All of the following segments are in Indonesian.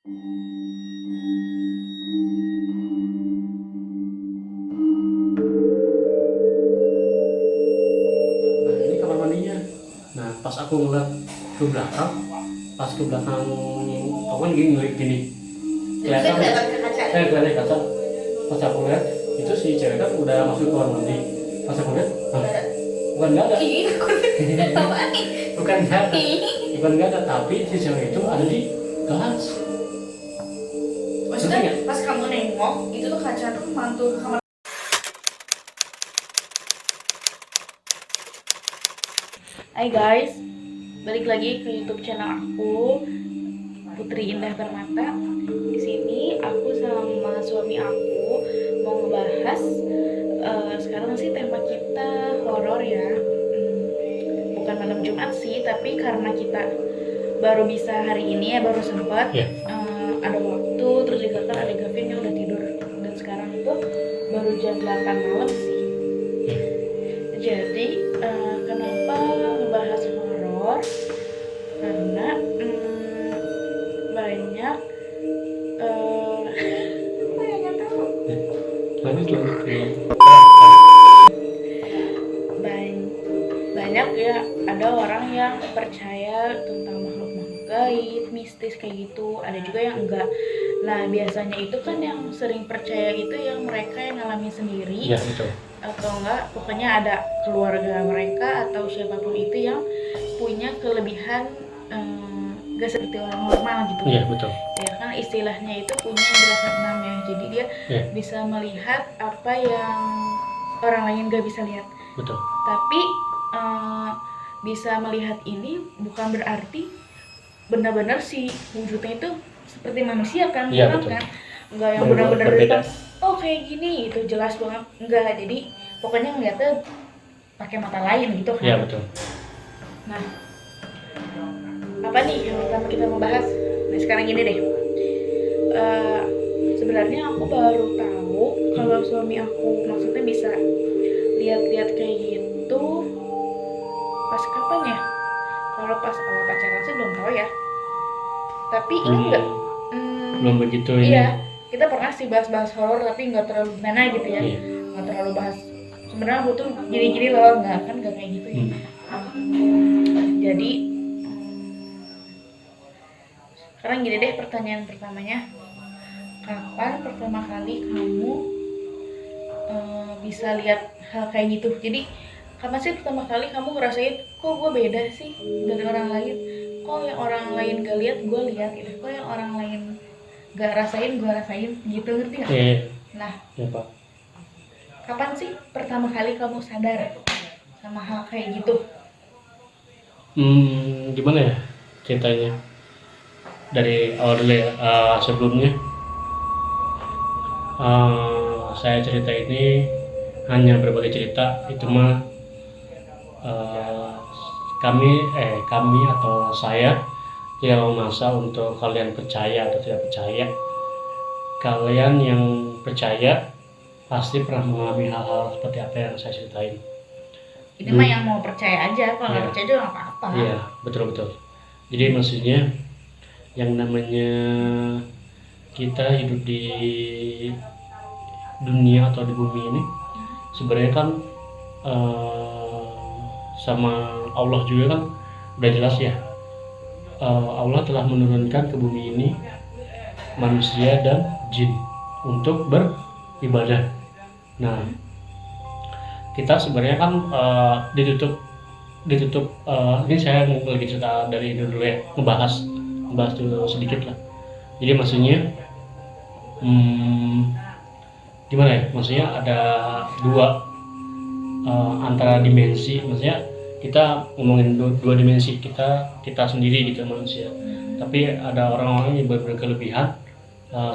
Nah ini kamar mandinya. Nah pas aku ngeliat ke belakang, pas ke belakang aku kan gini ngeliat gini kelihatan kelihatan kaca. Pas aku lihat itu si cewek kan udah masuk ke kamar mandi. Pas aku lihat bukan nggak ada bukan nggak ada bukan nggak ada, tapi si cewek itu ada di kelas. Maksudnya pas kamu nengok itu tuh kaca tuh mantul ke kamar. Hai guys, balik lagi ke YouTube channel aku, Putri Indah Permata. Di sini aku sama suami aku mau ngebahas sekarang sih tema kita horor ya. Bukan malam Jumat sih, tapi karena kita baru bisa hari ini ya, baru sempat ada waktu, terus juga kan ada Gavin yang udah tidur, dan sekarang itu baru jam 8 malam sih. Jadi kenapa ngebahas horor? Karena banyak banyak ya, ada orang yang percaya tentang makhluk-makhluk gaib, mistis kayak gitu. Ada juga yang enggak. Nah biasanya itu kan yang sering percaya itu yang mereka yang ngalamin sendiri, Iya betul. atau enggak pokoknya ada keluarga mereka atau siapapun itu yang punya kelebihan gak seperti orang normal gitu. Iya betul. Ya kan istilahnya itu punya indera keenam ya, jadi dia bisa melihat apa yang orang lain gak bisa lihat. Betul. Tapi bisa melihat ini bukan berarti benar-benar si wujudnya itu seperti manusia kan. Iya betul. Kan enggak yang benar-benar depan, oh kayak gini itu jelas banget, enggak. Jadi pokoknya ngeliatnya pakai mata lain gitu kan. Iya betul. Nah, apa nih yang pertama kita mau bahas? Nah sekarang gini deh, sebenarnya aku baru tahu kalau suami aku maksudnya bisa lihat-lihat kayak gitu pas kapan ya? Kalau pas awal pacaran sih belum tahu ya. Tapi ini enggak belum begitu iya, ini. kita pernah sih bahas-bahas horor tapi nggak terlalu gimana gitu ya. Nggak terlalu bahas sebenarnya aku tuh gini-gini loh, nggak kan, nggak kayak gitu ya. Jadi sekarang gini deh, pertanyaan pertamanya, kapan pertama kali kamu bisa lihat hal kayak gitu? Jadi kapan sih pertama kali kamu ngerasain kok gue beda sih dari orang lain, kok yang orang lain gak lihat gue lihat gitu, kok yang orang lain gak rasain gue rasain gitu, ngerti gak? Nah ya, Pak. Kapan sih pertama kali kamu sadar sama hal kayak gitu? Gimana ya ceritanya? Dari awal dulu ya. Sebelumnya saya cerita ini hanya berbagi cerita, itu mah kami atau saya tidak memaksa untuk kalian percaya atau tidak percaya. Kalian yang percaya pasti pernah mengalami hal-hal seperti apa yang saya ceritain. Ini mah yang mau percaya aja, kalau nggak percaya juga nggak apa-apa. Iya betul. Jadi maksudnya yang namanya kita hidup di dunia atau di bumi ini sebenarnya kan sama Allah juga kan udah jelas ya. Allah telah menurunkan ke bumi ini manusia dan jin untuk beribadah. Nah, kita sebenarnya kan ditutup ini saya lagi cerita dari dulu ya, ngebahas dulu sedikit lah. Jadi maksudnya gimana ya, maksudnya ada dua antara dimensi, maksudnya kita ngomongin dua dimensi, kita sendiri gitu manusia, tapi ada orang-orang yang berkelebihan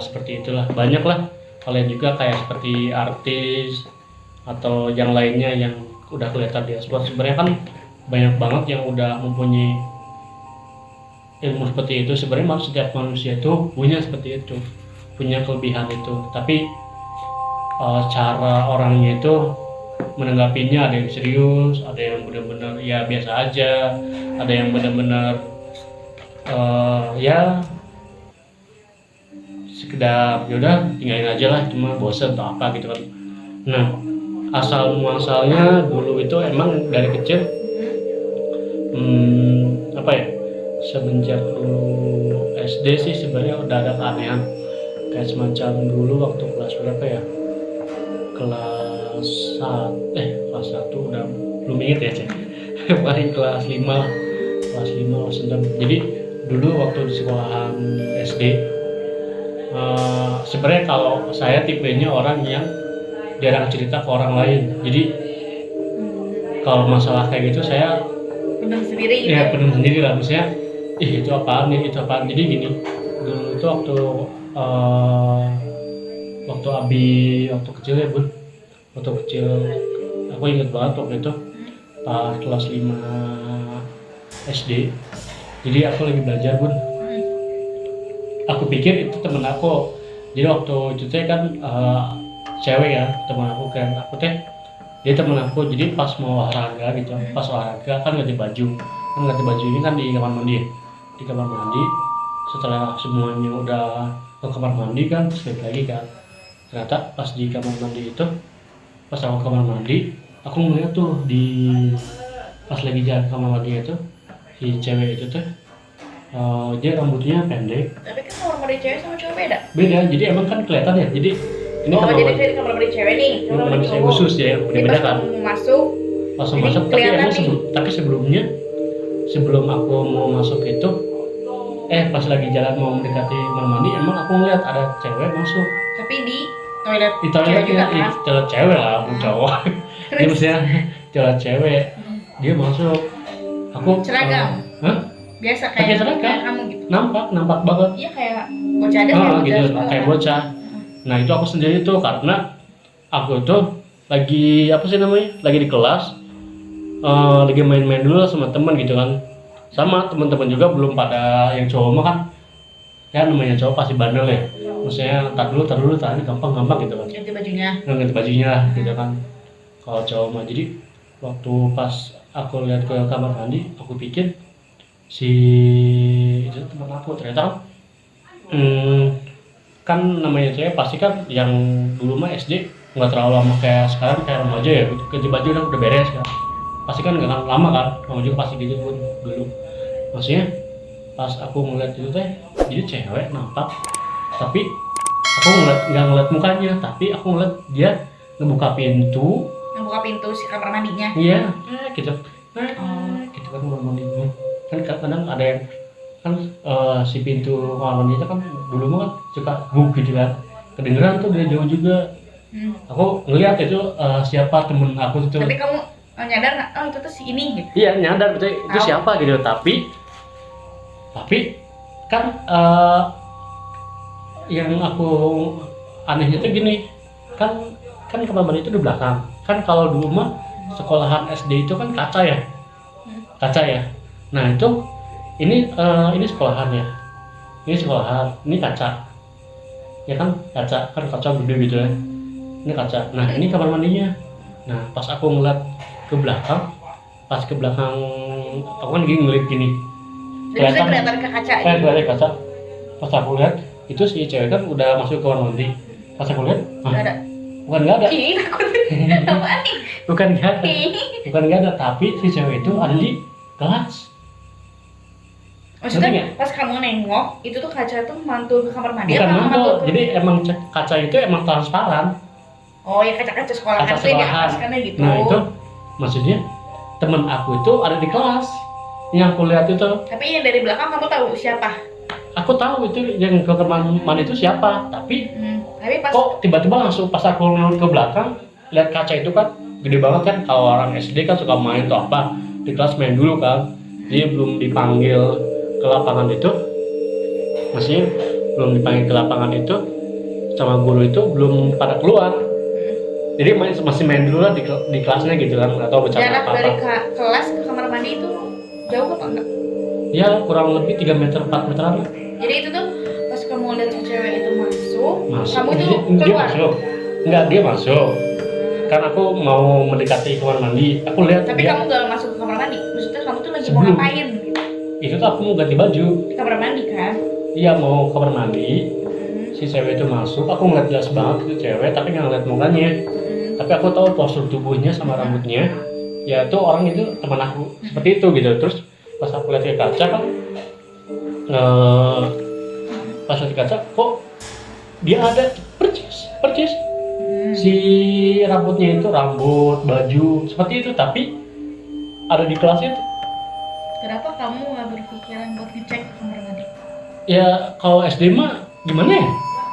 seperti itulah. Banyak lah kalian juga kayak seperti artis atau yang lainnya yang udah kelihatan di sport. Sebenarnya kan banyak banget yang udah mempunyai ilmu seperti itu. Sebenarnya setiap manusia itu punya seperti itu, punya kelebihan itu, tapi cara orangnya itu menanggapinya, ada yang serius, ada yang benar-benar ya biasa aja, ada yang benar-benar ya sekedar yaudah tinggalin aja lah, cuma bosen atau apa gitu kan. Nah, asal muasalnya dulu itu emang dari kecil apa ya, semenjak dulu SD sih sebenarnya udah ada keanehan kayak semacam dulu waktu kelas berapa ya, kelas 1 udah belum inget ya cek paling kelas 5 kelas 9. Jadi dulu waktu di sekolahan SD sebenarnya kalau saya tipenya orang yang jarang cerita ke orang lain. Jadi kalau masalah kayak gitu saya Pendam sendiri gitu. ya penuh sendiri lah, misalnya itu apaan nih, itu apaan. Jadi gini, dulu itu waktu waktu kecil ya bun, waktu kecil aku inget banget waktu itu pas kelas 5 SD. Jadi aku lagi belajar bun, aku pikir itu temen aku. Jadi waktu itu teh kan cewek ya teman aku kan, aku teh dia temen aku. Jadi pas mau olahraga gitu, pas olahraga kan ganti baju ini kan di kamar mandi ya. Di kamar mandi, setelah semuanya udah ke kamar mandi kan, terus balik lagi kan, ternyata pas di kamar mandi itu, pas aku ke kamar mandi, aku ngeliat tuh di pas lagi jalan ke kamar mandi itu, si cewek itu tuh dia rambutnya pendek. Tapi kan kamar mandi cewek sama cowok beda. Beda, jadi emang kan kelihatan ya. Jadi ini Oh, kamar jadi mandi, saya di kamar mandi cewek nih. kamar mandi saya cowok. khusus ya, Jadi beda pas kan. kamu masuk, Langsung jadi masuk, tapi kelihatan emang nih. tapi sebelum aku mau masuk itu, pas lagi jalan mau mendekati kamar mandi, emang aku ngeliat ada cewek masuk. Tapi di toilet Di cewek toilet juga ya, kan. toilet cewek lah, bukan cowok. Dia maksudnya toilet cewek, dia masuk. Aku Seragam? hah? Biasa Pakai kayak seragam. kamu gitu. Nampak banget. Iya kayak bocah ada kayak bocah Gitu, sekolah. kayak bocah. Nah itu aku sendiri tuh karena aku tuh lagi apa sih namanya, lagi di kelas, lagi main-main dulu sama teman gitu kan. Sama teman-teman juga belum pada yang cowok mah kan, ya namanya cowok pasti bandel ya. Maksudnya tar dulu tadi gampang gitu kan. Ganti bajunya. Ganti bajunya lah gitu kan. Kalau cowok mah, jadi waktu pas aku lihat ke kamar mandi, aku pikir si itu teman aku, ternyata kan namanya cewek pasti kan yang dulu mah SD nggak terlalu lama kayak sekarang, kayak remaja ya, ganti baju udah beres kan, pasti kan nggak akan lama kan, remaja juga pasti gitu pun dulu. Maksudnya pas aku ngeliat itu teh, jadi cewek nampak, tapi aku nggak ngeliat mukanya, tapi aku ngeliat dia ngebuka pintu si kamar mandinya. iya gitu gitu kan, kamar mandi kan kadang ada yang kan si pintu kamar mandi itu kan dulu mah kan suka buk gitu kan, kedengeran tuh dari jauh juga. Aku ngeliat itu siapa temen aku itu. Tapi kamu nyadar nggak? Oh itu tuh si ini gitu. Iya nyadar betul itu Tahu. siapa gitu, tapi kan yang aku anehnya tuh gini, kan kamar mandi itu di belakang kan. Kalau dulu mah sekolahan SD itu kan kaca ya, nah itu ini sekolahan ya, ini kaca ya kan, kaca gede gitu ya, ini kaca. Nah ini kamar mandinya. Nah pas aku ngeliat ke belakang, aku kan ngeliat gini, Jadi bisa kelihatan ke kaca. kelihatan kaca. Pas aku lihat itu si cewek kan udah masuk ke kamar mandi. Pas aku lihat, Nggak ada. bukan nggak ada, Ih takut. Apaan nih? bukan nggak ada, tapi si cewek itu ada di kelas. Maksudnya Ngerti pas kamu nengok itu tuh kaca tuh mantul ke kamar mandi Bukan apa mantul, mantul ke... jadi emang kaca itu emang transparan. Oh ya kaca-kaca sekolahan Kaca tuh yang di sekolahan. atas kan ya gitu. Nah itu maksudnya temen aku itu ada di kelas, yang aku lihat itu. Tapi yang dari belakang kamu tahu siapa? Aku tahu itu yang ke kamar mandi itu siapa, tapi Tapi pas kok tiba-tiba langsung pas aku nengok ke belakang, lihat kaca itu kan gede banget kan. Kalau orang SD kan suka main tuh apa di kelas, main dulu kan, dia belum dipanggil ke lapangan itu, maksudnya belum dipanggil ke lapangan itu sama guru itu, belum pada keluar. Jadi masih main dulu lah di kelasnya gitu kan, atau bercanda jarak apa-apa. dari kelas ke kamar mandi itu jauh apa enggak? Ya kurang lebih 3 meter 4 meteran. Jadi itu tuh pas kamu lihat si cewek itu masuk, kamu itu Dia keluar. masuk. Enggak, dia masuk. Kan aku mau mendekati kamar mandi, aku lihat Tapi dia. kamu gak masuk ke kamar mandi. Maksudnya kamu tuh lagi mau Sebelum. ngapain gitu? Itu tuh aku mau ganti baju. Di kamar mandi kan? Iya mau kamar mandi. Si si cewek itu masuk, aku ngeliat jelas banget itu cewek, tapi nggak ngeliat mukanya. Tapi aku tahu postur tubuhnya sama rambutnya. Ya itu orang itu teman aku seperti itu gitu. Terus pas aku lihat ke kaca kan, pas lihat ke kaca, kok dia ada percis si rambutnya itu rambut baju seperti itu, tapi ada di kelas itu. Kenapa kamu nggak berpikiran buat ngecek kamar mandi? Ya kalau SD mah gimana ya?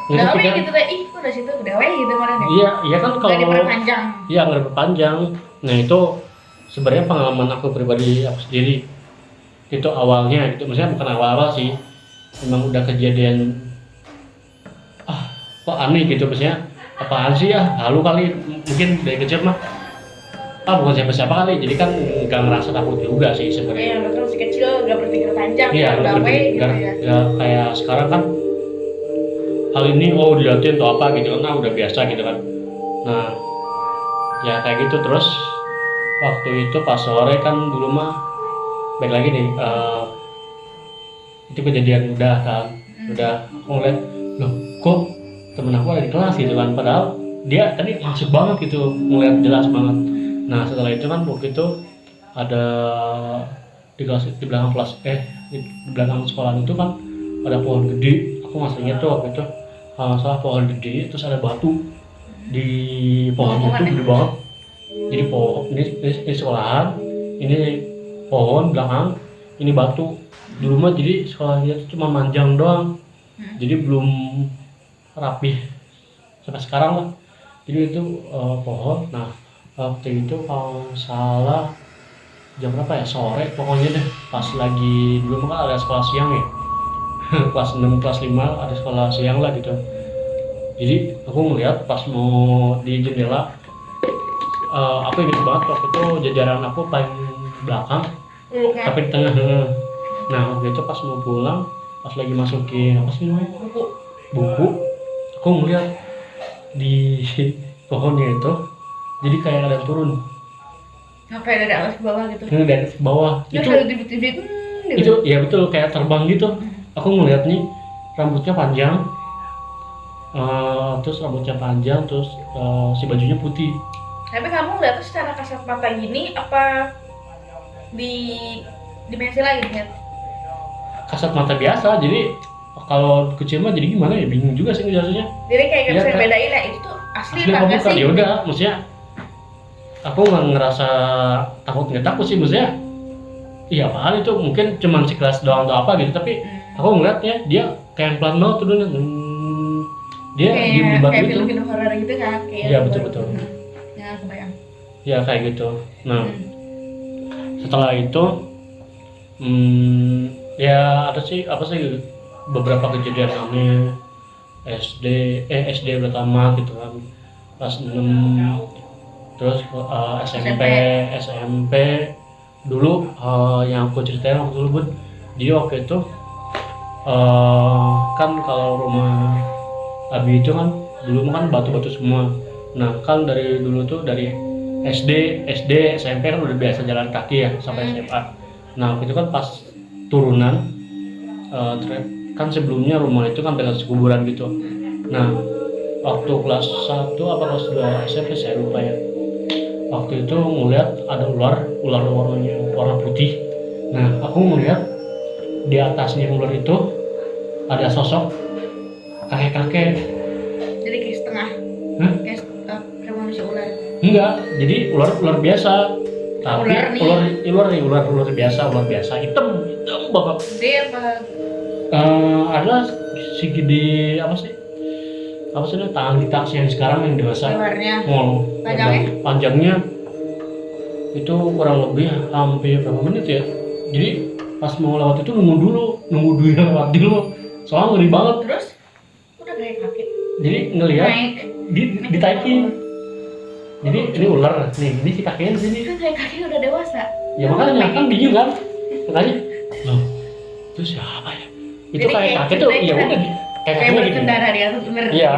Nggak Udah kepikiran. gitu deh, ih udah situ udah gitu kemarin ya. Iya kan kalau Nggak diperpanjang. iya nggak diperpanjang. Nah itu sebenarnya pengalaman aku pribadi aku sendiri. Itu awalnya gitu, maksudnya bukan awal-awal sih, memang udah kejadian kok aneh gitu, maksudnya apaan sih ya, halu kali, mungkin dari kecil mah bukan siapa-siapa kali, jadi kan nggak ngerasa takut juga sih sebenarnya. Iya, betul masih kecil nggak berpikir panjang, Iya, udah lebih gitu ya. nggak kayak sekarang kan hal ini dilihatin atau apa gitu kan, udah biasa gitu kan. Nah ya kayak gitu. Terus waktu itu pas sore kan dulu mah baik lagi nih, itu kejadian udah kan, udah aku ngeliat loh kok temen aku ada di kelas gitu kan, padahal dia tadi masuk banget gitu, ngeliat jelas banget. Nah setelah itu kan waktu itu ada di kelas, di belakang kelas di belakang sekolah itu kan ada pohon gede, aku masih ingat tuh waktu itu salah pohon gede, terus ada batu di pohonnya itu gede banget. Jadi pohon ini sekolahan, ini pohon belakang, ini batu. Dulu mah jadi sekolahnya itu cuma manjang doang, jadi belum rapih sampai sekarang lah. Jadi itu pohon. Nah waktu itu kalau salah jam berapa ya, sore pokoknya deh, pas lagi dulu mah kan ada sekolah siang ya. Kelas 6 kelas 5 ada sekolah siang lah gitu. Jadi aku ngeliat pas mau di jendela, aku inget banget waktu itu jajaran aku paling belakang tapi di tengah. Nah waktu itu pas mau pulang, pas lagi masukin apa sih namanya, buku, aku ngeliat di pohonnya itu jadi kayak ada turun. Sampai dari atas ke bawah gitu. Dari atas ke bawah. Ya Itu kalau di TV gitu. itu ya betul kayak terbang gitu. Aku ngeliat nih rambutnya panjang, terus rambutnya panjang, terus si bajunya putih. Tapi kamu lihat tuh secara kasat mata gini apa di dimensi lain ya? Kasat mata biasa, jadi kalau kecil mah jadi gimana ya, bingung juga sih ngejelasinnya. Jadi kayak gak Iya, bisa kan? bedain ya, itu tuh asli Asli apa apa enggak bukan? sih? Ya udah, maksudnya aku nggak ngerasa nggak takut sih, maksudnya iya apaan itu, mungkin cuman sekelas doang atau apa gitu, tapi aku ngeliatnya dia kayak pelan banget turunnya. Dia diem di batu kayak itu. film-film horor gitu kan, kayak Iya betul. Ya kebayang. Ya kayak gitu. Nah setelah itu ya ada sih apa sih beberapa kejadian aneh SD pertama gitu kan, kelas 6, terus SMP dulu. Yang aku ceritain waktu dulu Bun, jadi waktu itu kan kalau rumah Abi itu kan dulu kan batu-batu semua. Nah kan dari dulu tuh dari SD SMP kan udah biasa jalan kaki ya sampai SMA. Nah waktu itu kan pas turunan, kan sebelumnya rumah itu kan bekas kuburan gitu. Nah waktu kelas 1 apa kelas 2 SMP saya lupa ya, waktu itu ngeliat ada ular warna putih. Nah aku ngeliat di atasnya ular itu ada sosok kakek-kakek. Jadi kayak setengah. Hah? Kayak manusia ular. Enggak, jadi ular biasa. Tapi ular biasa hitam banget. Gede apa? Adalah segede apa sih tangan kita yang sekarang yang dewasa. Lebarnya. Panjangnya? Panjangnya itu kurang lebih hampir berapa menit ya. Jadi pas mau lewat itu nunggu dia lewat dulu. Soalnya ngeri banget. Terus udah kayak kaki. Jadi ngelihat ditaikin. Jadi ini ular nih, ini si kakeknya di sini. Kan kayak kaki udah dewasa. Ya makanya kan bingung kan. Makanya loh, itu siapa ya? Itu Jadi kayak kakek tuh ya udah kayak kakeknya gitu. berkendara di atas ular. Iya,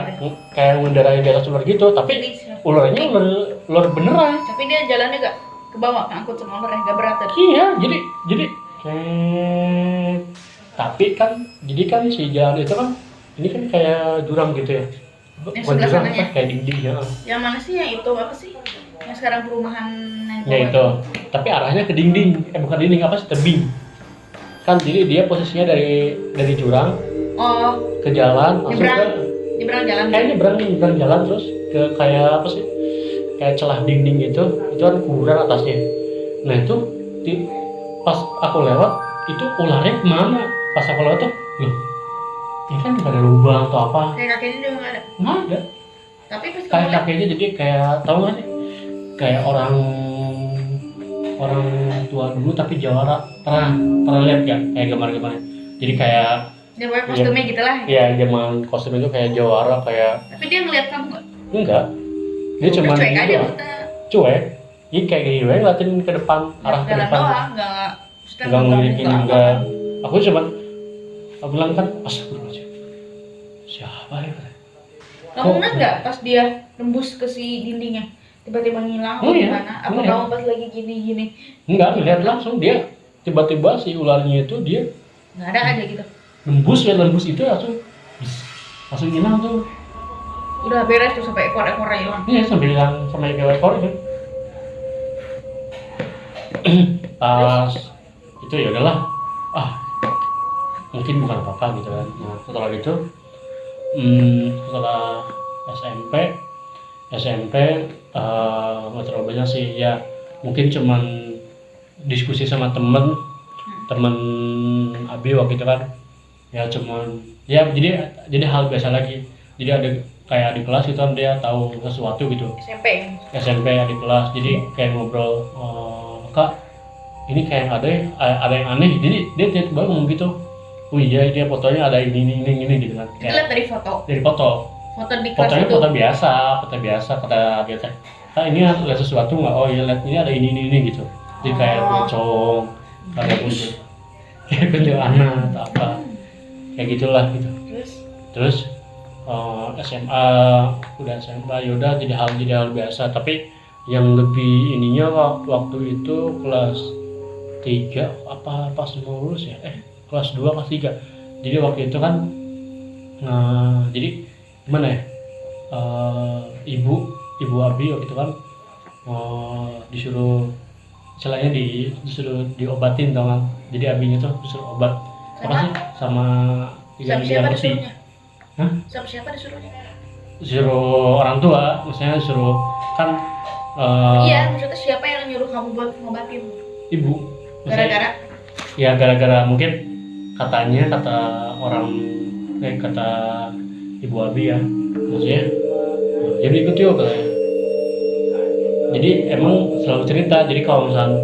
kayak mengendarai di atas ular gitu, tapi ularnya ular beneran. Tapi dia jalannya gak ke bawah, ngangkut sama ular, gak berat. Iya, jadi tapi kan jadi kan si jalan itu kan ini kan kayak jurang gitu ya. Yang Bukan sebelah jurang, sananya. kayak dinding ya. Yang mana sih yang itu apa sih? Yang sekarang perumahan yang Ya itu. Tapi arahnya ke dinding, bukan dinding, apa sih, tebing. Kan jadi dia posisinya dari jurang Oh, ke jalan langsung nyebrang. ke Nyebrang jalan. kayak nyebrang jalan terus ke kayak apa sih? Kayak celah dinding gitu. Itu kan kuburan atasnya. Nah itu pas aku lewat itu ularnya kemana? Pas aku lewat tuh, loh, ini kan nggak ada lubang atau apa? Kayak kakeknya juga nggak ada. Nggak ada. Tapi pas kamu Kayak lihat, kakeknya jadi kayak tahu nggak sih? Kayak orang tua dulu tapi jawara, pernah lihat kan kayak gambar-gambarnya. Jadi kayak dia pakai kostumnya gitu lah. ya zaman kostum itu kayak jawara kayak Tapi dia ngeliat kamu nggak? enggak. Dia Udah cuma cuek gitu aja doang. maksudnya. Cuek. Jadi kayak gini doang ngeliatin ke depan, arah ke Jalan depan. doang, nggak. Maksudnya Enggak ngeliatin nggak enggak. apa-apa. Aku cuma bilang kan astagfirullahaladzim. Siapa ya? Kamu ngeliat nggak pas dia nembus ke si dindingnya? Tiba-tiba ngilang Oh atau iya, gimana? Apa iya. kamu pas lagi gini-gini? Enggak, lihat langsung dia tiba-tiba si ularnya itu dia Nggak ada aja gitu. nembus itu langsung hilang tuh. Udah beres tuh sampai ekor-ekornya hilang. Iya, sambil hilang sama ekor itu. Pas itu ya udahlah, mungkin bukan apa-apa gitu kan. Nah setelah itu setelah SMP nggak terlalu banyak sih ya, mungkin cuman diskusi sama temen Abi waktu itu kan ya, cuman ya jadi hal biasa lagi. Jadi ada kayak di kelas itu kan dia tahu sesuatu gitu, SMP di kelas, jadi kayak ngobrol, kak ini kayak ada yang aneh, jadi dia tiba-tiba ngomong gitu, oh iya dia fotonya ada ini gitu kan. Itu lihat dari foto. Dari foto Foto di kelas fotonya itu. foto biasa kata dia teh, kak ini lihat sesuatu nggak? Oh iya, lihat ini ada ini gitu. Jadi kayak pocong, ada kuntil, kayak kuntilanak atau apa kayak gitulah gitu. Terus SMA yaudah jadi hal biasa. Tapi yang lebih ininya waktu itu kelas 3 apa pas mau lulus ya, kelas 2 kelas 3. Jadi waktu itu kan jadi gimana ya, ibu Abi waktu itu kan disuruh istilahnya disuruh diobatin tau kan. Jadi Abinya tuh disuruh obat apa sih sama Siapa kursi. disuruhnya? Hah? Siapa disuruhnya? Disuruh orang tua, maksudnya disuruh kan Iya, maksudnya siapa yang nyuruh kamu buat ngobatin? ibu. Gara-gara? Ya gara-gara mungkin kata orang kata ibu Abi ya, maksudnya jadi ikut yuk katanya. Jadi emang selalu cerita, jadi kalau misalnya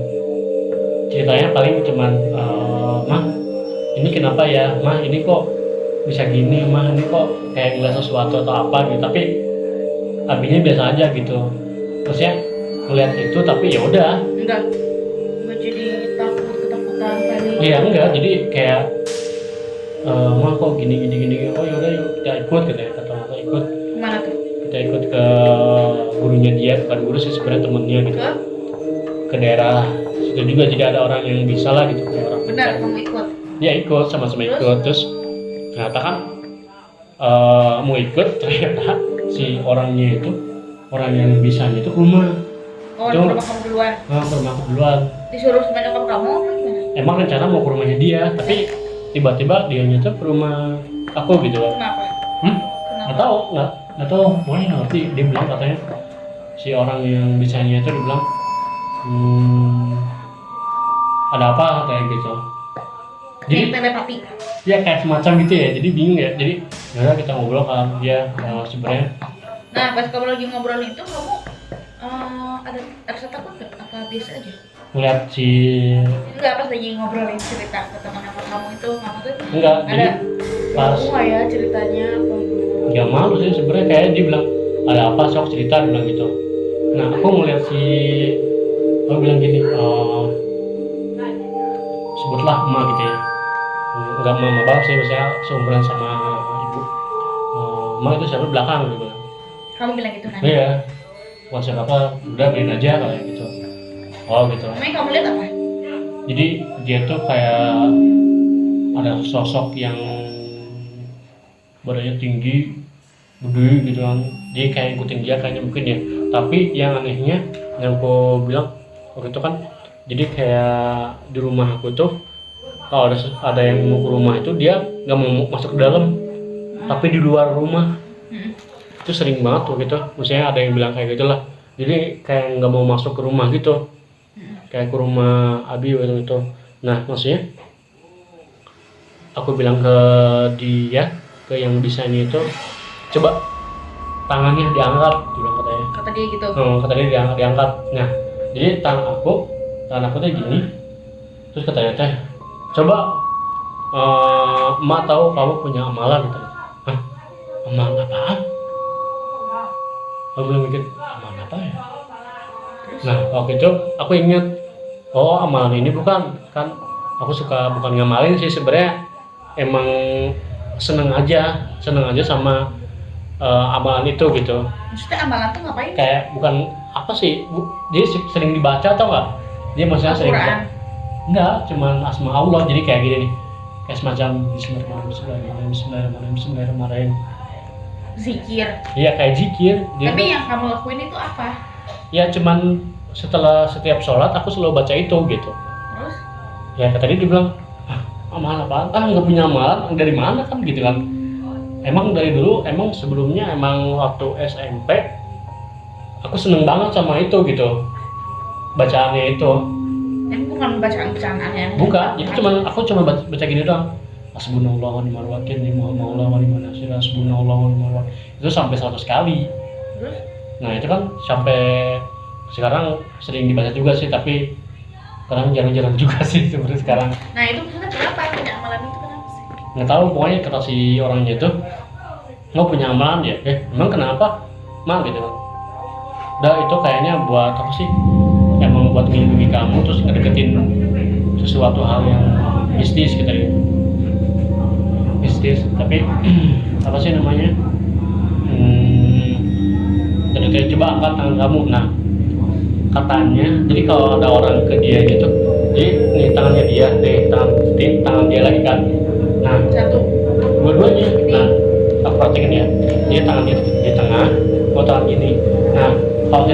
ceritanya paling cuman mah ini kenapa ya, mah ini kok bisa gini, mah ini kok kayak ngeliat sesuatu atau apa gitu. Tapi Abinya biasa aja gitu, maksudnya ngeliat itu tapi ya udah. Enggak jadi ketakutan kali. Iya enggak, jadi kayak mah kok gini, oh yaudah yuk kita ikut gitu ya, kata mama ikut. Kemana tuh? Kita ikut ke gurunya dia, bukan guru sih sebenarnya, temennya gitu, ke daerah situ juga. Jadi ada orang yang bisa lah gitu, kayak orang Benar, kamu ikut? Ya ikut, sama-sama ikut. Terus ternyata kan mau ikut, ternyata si orangnya itu, orang yang bisanya itu ke rumah. Oh, ke rumah kamu duluan? Ke rumah aku duluan. Disuruh sama nyokap kamu apa gimana? Emang rencana mau ke rumahnya dia, tapi tiba-tiba dia tuh ke rumah aku gitu loh. Kenapa? Nggak tahu, pokoknya nggak ngerti. Dia bilang katanya si orang yang bisanya itu dibilang ada apa kayak gitu. Jadi telepati. Ya kayak semacam gitu ya. Jadi bingung ya. Jadi ya kita ngobrol kan dia sebenarnya. Nah pas kamu lagi ngobrol itu kamu ada rasa takut nggak? Apa biasa aja? Ngeliat si Enggak, pas lagi ngobrolin cerita ke teman kamu itu, kamu tuh enggak, ada jadi pas nggak ya ceritanya apa? Ya malu sih sebenarnya, kayak dia bilang ada apa sok cerita, dia bilang gitu. Nah aku ngeliat aku bilang gini, sebutlah emak gitu ya, nggak mama bapak sih, maksudnya seumuran sama ibu. Emak itu siapa belakang gitu. Kamu bilang gitu nanya? Iya, bukan siapa, udah beliin aja kayak gitu. Oh gitu. Emang kamu lihat apa? Jadi dia tuh kayak ada sosok yang badannya tinggi gede gitu kan, dia kayak ikutin dia kayaknya mungkin ya. Tapi yang anehnya yang aku bilang waktu itu kan, jadi kayak di rumah aku tuh kalau ada yang mau ke rumah itu dia nggak mau masuk ke dalam, tapi di luar rumah. Itu sering banget tuh gitu, maksudnya ada yang bilang kayak gitulah, jadi kayak nggak mau masuk ke rumah gitu, kayak ke rumah Abi waktu itu. Nah maksudnya aku bilang ke dia, ke yang desainnya itu, coba tangannya diangkat, dia bilang katanya. Kata dia gitu. Kata dia diangkat. Nah jadi tangan aku tuh gini, terus katanya teh, coba emak tahu kamu punya amalan gitu. Hah? Amalan apaan? Aku bilang mikir, amalan apa ya? Nah waktu itu aku inget, oh amalan ini bukan, kan aku suka bukan ngamalin sih sebenarnya, emang seneng aja sama amalan itu gitu. Maksudnya amalan tuh ngapain? Kayak bukan apa sih, dia sering dibaca atau enggak? Dia maksudnya sering Al-Quran. enggak, cuman asma Allah, jadi kayak gini nih, kayak semacam Bismillahirrahmanirrahim. Zikir. Iya kayak zikir. Tapi yang kamu lakuin itu apa? Ya cuman setelah setiap sholat aku selalu baca itu gitu. Terus? Ya kata dia bilang, amalan apaan? Nggak punya amalan, dari mana kan gitu kan. Emang dari dulu, emang sebelumnya emang waktu SMP aku seneng banget sama itu gitu, bacaannya itu. Ini bukan bacaan-bacaan aneh-aneh. Bukan, itu aku cuma baca gini doang. Hasbunallahu wa ni'mal wakil, ni'mal maula wa ni'mal nasir, hasbunallahu wa ni'mal wakil. Itu sampai 100 kali. Terus? Nah itu kan sampai sekarang sering dibaca juga sih, tapi sekarang jarang-jarang juga sih sebenarnya sekarang. Nah itu maksudnya kenapa punya amalan itu, kenapa sih? Nggak tahu, pokoknya kata si orangnya itu, mau punya amalan ya? Emang kenapa? Mal gitu kan. Udah itu kayaknya buat apa sih? Emang buat melindungi kamu, terus ngedeketin sesuatu hal yang mistis gitu ya. Mistis, tapi apa sih namanya? Jadi coba angkat tangan kamu. Nah katanya, jadi kalau ada orang ke dia gitu, jadi nih tangannya dia, tangan dia lagi kan. Nah Satu. dua-duanya. Nah aku praktekin ya, dia tangannya di tengah, mau tangan gini. Nah kalau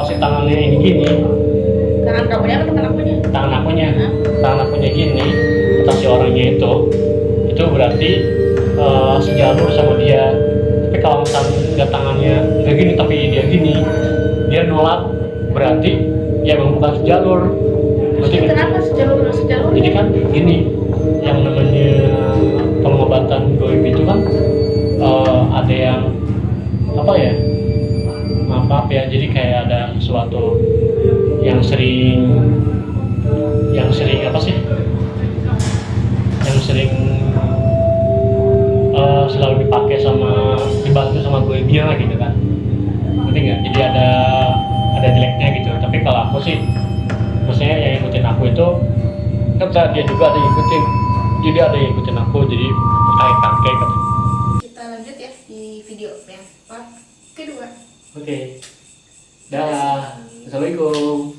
si tangannya ini gini, Tangan kamunya apa tangan akunya? tangan akunya gini, kata si orangnya itu berarti sejalur sama dia. Tapi kalau misalnya nggak tangannya nggak gini tapi dia gini, dia nolak, berarti ya emang bukan sejalur. Berarti Kenapa sejalur? jadi kan gini, yang namanya pengobatan goib itu kan ada yang apa ya, maaf ya, jadi kayak ada sesuatu yang sering apa sih, yang sering selalu dipakai dibantu sama goibnya lah gitu kan, ngerti nggak? Jadi ada jeleknya gitu. Tapi kalau aku sih, maksudnya yang ikutin aku itu kata dia juga ada yang ikutin, jadi ada yang ikutin aku, jadi kakek kata. Kita lanjut ya di video yang part kedua. Oke. Dah. Assalamualaikum.